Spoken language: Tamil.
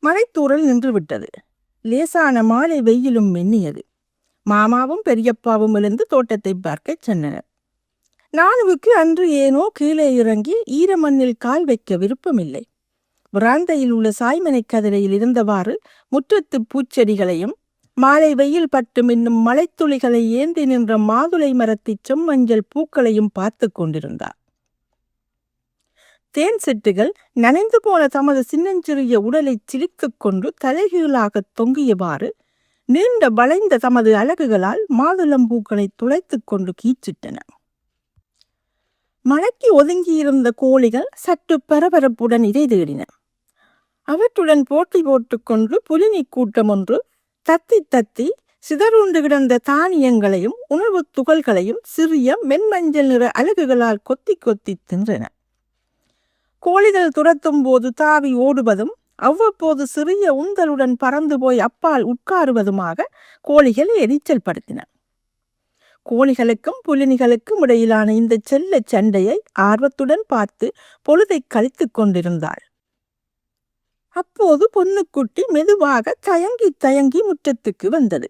மழைத்தூறல் நின்றுவிட்டது. லேசான மாலை வெயிலும் மின்னியது. மாமாவும் பெரியப்பாவும் எழுந்து தோட்டத்தை பார்க்க சென்றனர். நானுவுக்கு அன்று ஏனோ கீழே இறங்கி ஈரமண்ணில் கால் வைக்க விருப்பமில்லை. பிராந்தையில் உள்ள சாய்மனை கதிரையில் இருந்தவாறு முற்றத்து பூச்செடிகளையும் மாலை வெயில் பட்டு மின்னும் மலைத்துளிகளை ஏந்தி நின்ற மாதுளை மரத்தை செம்மஞ்சள் பூக்களையும் பார்த்து கொண்டிருந்தார். தேன் சிட்டுகள் நனைந்து போன தமது சின்னஞ்சிறிய உடலை சிலித்துக் கொண்டு தலைகீழாக தொங்கியவாறு நீண்ட வளைந்த தமது அலகுகளால் மாதுளம்பூக்களை துளைத்து கொண்டு கீச்சிட்டன. மழைக்கு ஒதுங்கியிருந்த கோழிகள் சற்று பரபரப்புடன் இதை தேடின. அவற்றுடன் போட்டி போட்டுக்கொண்டு புலினி கூட்டம் ஒன்று தத்தி தத்தி சிதறுண்டு கிடந்த தானியங்களையும் உணவு துகள்களையும் சிறிய மென்மஞ்சள் நிற அலகுகளால் கொத்தி கொத்தி தின்றன. கோழிகள் துரத்தும் போது தாவி ஓடுவதும் அவ்வப்போது சிறிய உந்தலுடன் பறந்து போய் அப்பால் உட்காருவதுமாக கோழிகளை எரிச்சல் படுத்தின. கோழிகளுக்கும் புலினிகளுக்கும் இடையிலான இந்த செல்ல சண்டையை ஆர்வத்துடன் பார்த்து பொழுதை கழித்து கொண்டிருந்தாள். அப்போது பொன்னுக்குட்டி மெதுவாக தயங்கி தயங்கி முற்றத்துக்கு வந்தது.